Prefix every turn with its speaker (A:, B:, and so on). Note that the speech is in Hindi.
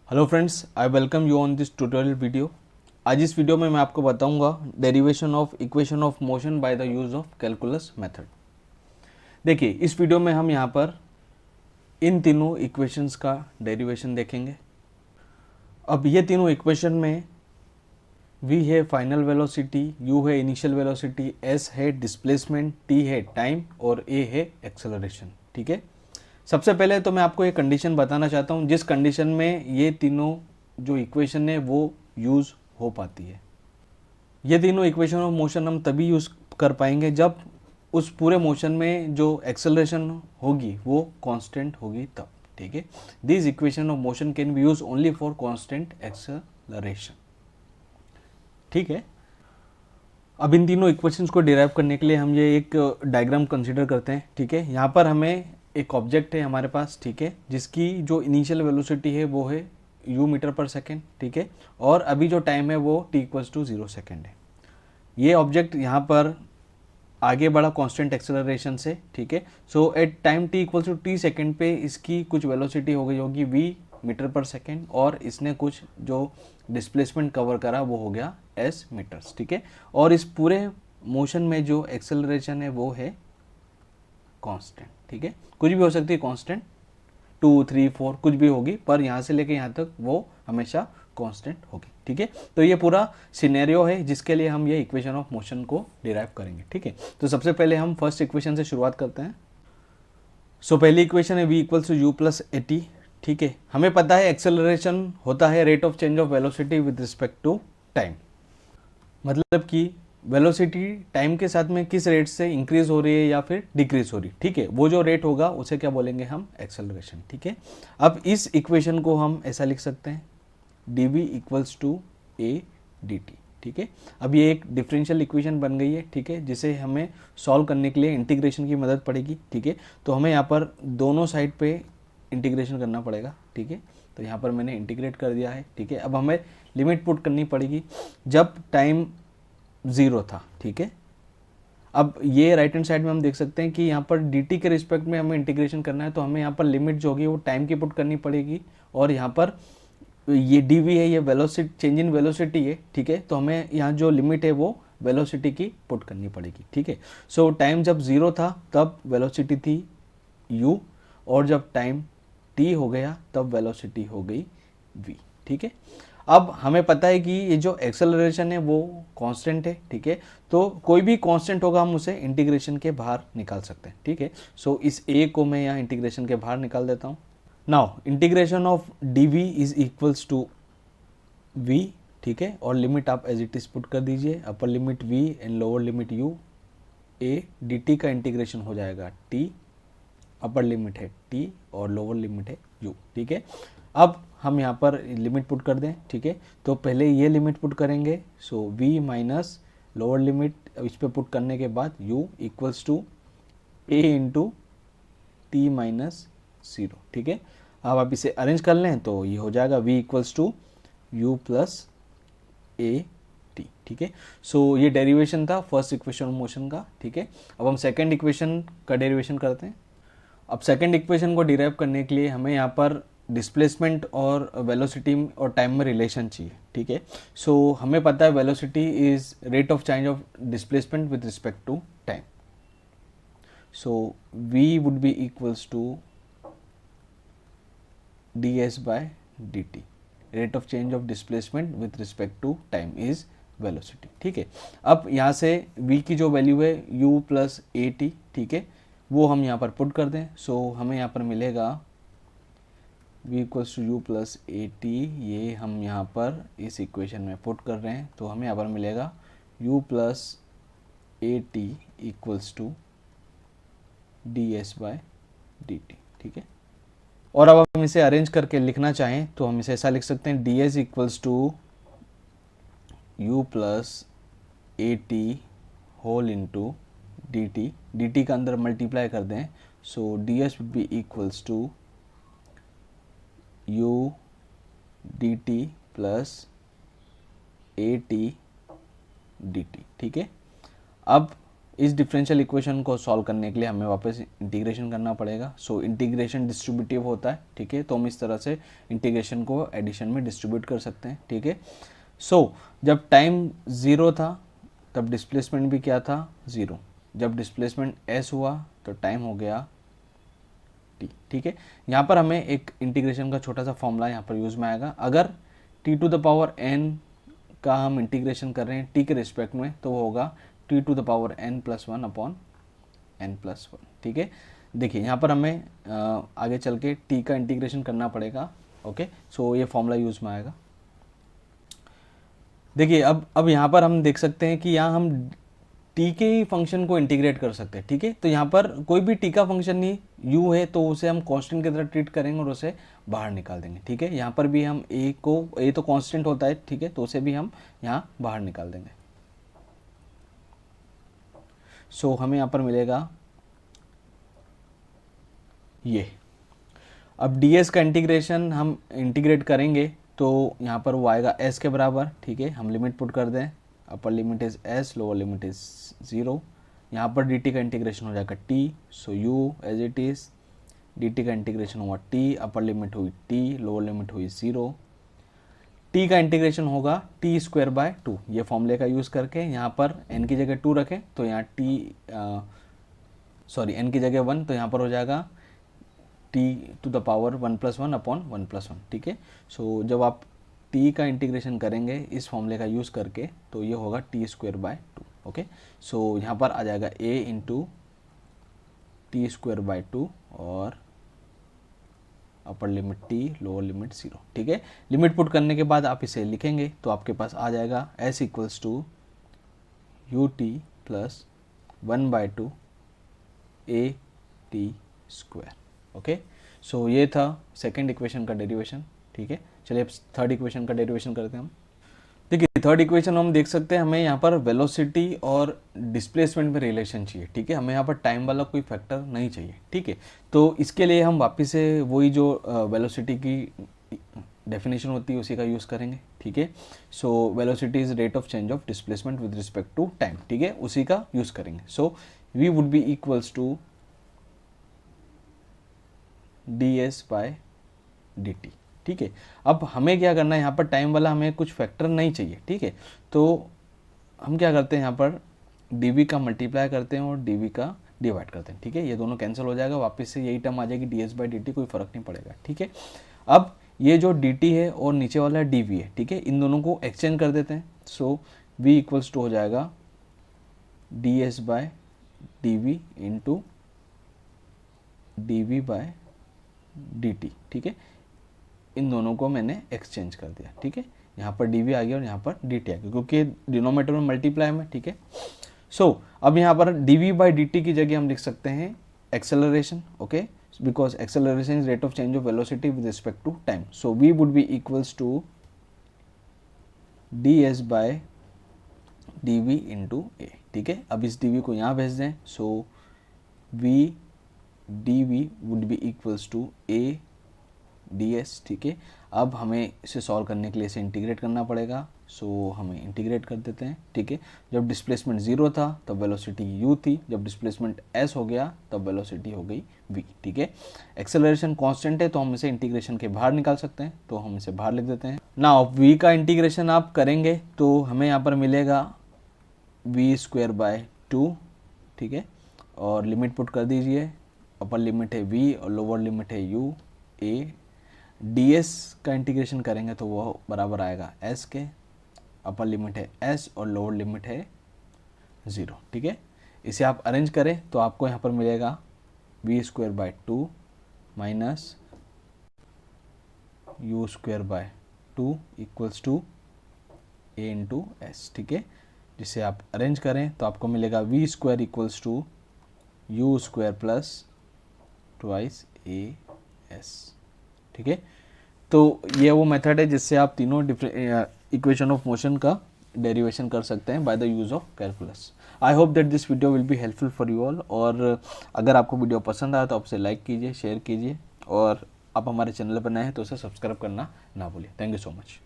A: Hello friends, I welcome you on this tutorial video. आज इस वीडियो में मैं आपको बताऊंगा derivation of equation of motion by the use of calculus method. देखिए, इस वीडियो में हम यहाँ पर इन तीनों इक्वेशंस का डेरिवेशन देखेंगे। अब ये तीनों इक्वेशन में v है फाइनल वेलोसिटी, u है इनिशियल वेलोसिटी, s है डिस्प्लेसमेंट, t है टाइम और a है एक्सेलरेशन। ठीक है, सबसे पहले तो मैं आपको एक कंडीशन बताना चाहता हूँ जिस कंडीशन में ये तीनों जो इक्वेशन है वो यूज़ हो पाती है। ये तीनों इक्वेशन ऑफ मोशन हम तभी यूज़ कर पाएंगे जब उस पूरे मोशन में जो एक्सेलरेशन होगी वो कांस्टेंट होगी तब। ठीक है, this equation of motion can be use only for constant acceleration. ठीक है, अब इन तीनों इक्वेशंस को डिराइव करने के लिए हम ये एक डायग्राम कंसीडर करते हैं। ठीक है, यहाँ पर हमें एक ऑब्जेक्ट है हमारे पास, ठीक है, जिसकी जो इनिशियल वेलोसिटी है वो है u मीटर पर सेकेंड। ठीक है, और अभी जो टाइम है वो t इक्वल्स टू 0 सेकेंड है। ये ऑब्जेक्ट यहाँ पर आगे बढ़ा कांस्टेंट एक्सेलरेशन से। ठीक है, so at time t equals to t second पे इसकी कुछ वेलोसिटी हो गई होगी v मीटर पर सेकेंड, और इसने कुछ जो डिस्प्लेसमेंट कवर करा वो हो गया s मीटर्स। ठीक है, और इस पूरे मोशन में जो एक्सेलरेशन है वो है कांस्टेंट। ठीक है, कुछ भी हो सकती है कांस्टेंट, 2, 3, 4 कुछ भी होगी, पर यहाँ से लेके यहाँ तक वो हमेशा कांस्टेंट होगी। ठीक है, तो ये पूरा सिनेरियो है जिसके लिए हम ये इक्वेशन ऑफ मोशन को डिराइव करेंगे। ठीक है, तो सबसे पहले हम फर्स्ट इक्वेशन से शुरुआत करते हैं। सो पहली इक्वेशन है v equals to u plus a t. ठीक है, हमें पता है एक्सेलरेशन होता है rate of change of velocity with respect to time, मतलब कि वेलोसिटी टाइम के साथ में किस रेट से इंक्रीज हो रही है या फिर डिक्रीज हो रही है। ठीक है, वो जो रेट होगा उसे क्या बोलेंगे हम, एक्सेलरेशन। ठीक है, अब इस इक्वेशन को हम ऐसा लिख सकते हैं dv equals to a d t. ठीक है, अब ये एक डिफरेंशियल इक्वेशन बन गई है। ठीक है, जिसे हमें सॉल्व करने के लिए इंटीग्रेशन की मदद पड़ेगी। ठीक है, तो हमें यहाँ पर दोनों साइड पे इंटीग्रेशन करना पड़ेगा। ठीक है, तो यहाँ पर मैंने इंटीग्रेट कर दिया है। ठीक है, अब हमें लिमिट पुट करनी पड़ेगी जब टाइम 0 था। ठीक है, अब ये राइट हैंड साइड में हम देख सकते हैं कि यहाँ पर dt के रिस्पेक्ट में हमें इंटीग्रेशन करना है, तो हमें यहाँ पर लिमिट जो होगी वो टाइम की पुट करनी पड़ेगी, और यहाँ पर ये dv है, ये वेलोसिटी चेंज इन वेलोसिटी है। ठीक है, तो हमें यहाँ जो लिमिट है वो वेलोसिटी की पुट करनी पड़ेगी। ठीक है, सो टाइम जब 0 था तब वेलोसिटी थी u, और जब टाइम t हो गया तब वेलोसिटी हो गई v। ठीक है, अब हमें पता है कि ये जो एक्सेलरेशन है वो कांस्टेंट है। ठीक है, तो कोई भी कांस्टेंट होगा हम उसे इंटीग्रेशन के बाहर निकाल सकते हैं। ठीक है, सो इस a को मैं यहाँ इंटीग्रेशन के बाहर निकाल देता हूँ। Now integration of dv is equals to v। ठीक है, और लिमिट आप एज इट इज पुट कर दीजिए, upper limit v and lower limit u। a dt का इंटीग्रेशन हो जाएगा t, अपर लिमिट है t और लोअर लिमिट है u। ठीक है, अब हम यहाँ पर लिमिट पुट कर दें। ठीक है, तो पहले ये लिमिट पुट करेंगे, so v minus lower limit इस पर पुट करने के बाद u equals to a into t minus 0। ठीक है, अब आप इसे अरेंज कर लें तो ये हो जाएगा v equals to u plus a t. ठीक है, सो ये डेरिवेशन था फर्स्ट इक्वेशन ऑफ मोशन का। ठीक है, अब हम सेकेंड इक्वेशन का डेरिवेशन करते हैं। अब सेकेंड इक्वेशन को डिराइव करने के लिए हमें यहाँ पर डिस्प्लेसमेंट और वेलोसिटी और टाइम में रिलेशन चाहिए। ठीक है, सो हमें पता है velocity is rate of change of displacement with respect to time, so v would be equals to ds by dt, rate of change of displacement with respect to time is velocity। ठीक है, अब यहाँ से v की जो वैल्यू है u प्लस ए टी, ठीक है, वो हम यहाँ पर पुट कर दें। सो हमें यहाँ पर मिलेगा v equals to u plus a t, ये हम यहाँ पर इस इक्वेशन में पुट कर रहे हैं, तो हमें यहाँ पर मिलेगा u plus a t equals to d s by d t. ठीक है, और अब हम इसे अरेंज करके लिखना चाहें तो हम इसे ऐसा लिख सकते हैं d s equals to u plus a t whole into d t, d t का अंदर मल्टीप्लाई कर दें, so d s would be equals to u d t plus a t d t. ठीक है, अब इस डिफरेंशियल इक्वेशन को सॉल्व करने के लिए हमें वापस इंटीग्रेशन करना पड़ेगा। सो इंटीग्रेशन डिस्ट्रीब्यूटिव होता है, ठीक है, तो हम इस तरह से इंटीग्रेशन को एडिशन में डिस्ट्रीब्यूट कर सकते हैं, ठीक है। सो जब टाइम 0 था तब डिस्प्लेसमेंट भी क्या था, 0। जब डिस्प्लेसमेंट s हुआ तो टाइम हो गया t, ठीक है। यहाँ पर हमें एक इंटीग्रेशन का छोटा सा फॉर्मूला यहाँ पर यूज़ में आएगा। अगर t to the power n का हम इंटीग्रेशन कर रहे हैं t के रिस्पेक्ट में, तो वो होगा t to the power n+1 upon n+1, ठीक है। देखिए यहाँ पर हमें आगे चल के t का इंटीग्रेशन करना पड़ेगा, ओके। सो ये फॉर्मूला यूज़ में आएगा। देखिए अब यहाँ पर हम देख सकते हैं कि यहाँ हम t के ही फंक्शन को इंटीग्रेट कर सकते हैं, ठीक है। तो यहाँ पर कोई भी t का फंक्शन नहीं u है तो उसे हम कांस्टेंट की तरह ट्रीट करेंगे और उसे बाहर निकाल देंगे, ठीक है। यहाँ पर भी हम a तो कांस्टेंट होता है, ठीक है, तो उसे भी हम यहाँ बाहर निकाल देंगे। सो हमें यहाँ पर मिलेगा ये। अब ds का इंटीग्रेशन हम इंटीग्रेट करेंगे तो यहाँ पर वो आएगा s के बराबर, ठीक है। हम लिमिट पुट कर दें, upper limit is s, lower limit is 0। यहाँ पर dt का इंटीग्रेशन हो जाएगा t, so u as it is, dt का इंटीग्रेशन हुआ t, अपर लिमिट हुई t, लोअर लिमिट हुई 0। t का इंटीग्रेशन होगा t²/2। ये फॉर्मूले का यूज़ करके यहाँ पर n की जगह 2 रखें तो यहाँ n की जगह 1, तो यहाँ पर हो जाएगा t to the power 1+1 upon 1+1, ठीक है। सो जब आप t का इंटीग्रेशन करेंगे इस फॉर्मूले का यूज़ करके तो ये होगा t²/2, ओके। सो यहाँ पर आ जाएगा a इंटू t²/2 और upper limit t, lower limit 0, ठीक है। लिमिट पुट करने के बाद आप इसे लिखेंगे तो आपके पास आ जाएगा s equals to ut plus 1/2 a t², okay. So ये था सेकंड इक्वेशन का डेरिवेशन, ठीक है। चलिए अब थर्ड इक्वेशन का डेरिवेशन करते हैं हम। देखिए थर्ड इक्वेशन हम देख सकते हैं, हमें यहाँ पर वेलोसिटी और डिस्प्लेसमेंट में रिलेशन चाहिए, ठीक है। हमें यहाँ पर टाइम वाला कोई फैक्टर नहीं चाहिए, ठीक है। तो इसके लिए हम वापस से वही जो वेलोसिटी की डेफिनेशन होती है उसी का यूज़ करेंगे, ठीक है। So velocity is rate of change of displacement with respect to time, ठीक है, उसी का यूज़ करेंगे। So v would be equals to ds/dt, ठीक है। अब हमें क्या करना है, यहाँ पर टाइम वाला हमें कुछ फैक्टर नहीं चाहिए, ठीक है। तो हम क्या करते हैं, यहाँ पर dv का मल्टीप्लाई करते हैं और dv का डिवाइड करते हैं, ठीक है। ये दोनों कैंसिल हो जाएगा, वापस से यही टर्म आ जाएगी ds/dt, कोई फर्क नहीं पड़ेगा, ठीक है। अब ये जो dt है और नीचे वाला dv है, ठीक है, इन दोनों को एक्सचेंज कर देते हैं। सो v इक्वल्स टू हो जाएगा ds/dv इंटू dv/dt, ठीक है। इन दोनों को मैंने एक्सचेंज कर दिया, ठीक है। यहाँ पर dv आ गया और यहाँ पर dt आ गया क्योंकि डिनोमिनेटर में मल्टीप्लाई में, ठीक है। सो अब यहाँ पर dv/dt की जगह हम लिख सकते हैं acceleration, okay, because acceleration is rate of change of velocity with respect to time. So v would be equals to ds/dv into a, ठीक है। अब इस dv को यहाँ भेज दें, so v dv would be equals to a ds, ठीक है। अब हमें इसे सॉल्व करने के लिए इसे इंटीग्रेट करना पड़ेगा। सो हमें इंटीग्रेट कर देते हैं, ठीक है। जब डिस्प्लेसमेंट 0 था तब वेलोसिटी u थी, जब डिस्प्लेसमेंट s हो गया तब वेलोसिटी हो गई v, ठीक है। एक्सेलरेशन कांस्टेंट है तो हम इसे इंटीग्रेशन के बाहर निकाल सकते हैं, तो हम इसे बाहर लिख देते हैं। नाउ v का इंटीग्रेशन आप करेंगे तो हमें यहाँ पर मिलेगा v²/2, ठीक है, और लिमिट पुट कर दीजिए। अपर लिमिट है v और लोअर लिमिट है u a। ds का इंटीग्रेशन करेंगे तो वो बराबर आएगा s के, अपर लिमिट है s और लोअर लिमिट है 0, ठीक है। इसे आप अरेंज करें तो आपको यहाँ पर मिलेगा v²/2 minus u²/2 equals to a into s, ठीक है। जिसे आप अरेंज करें तो आपको मिलेगा v² equals to u² plus twice as, ठीक है। तो ये वो मेथड है जिससे आप तीनों इक्वेशन ऑफ मोशन का डेरिवेशन कर सकते हैं by the use of calculus. I hope that this video will be helpful for you all. और अगर आपको वीडियो पसंद आया तो आप उसे लाइक कीजिए, शेयर कीजिए, और आप हमारे चैनल पर नए हैं तो उसे सब्सक्राइब करना ना भूलिए। Thank you so much.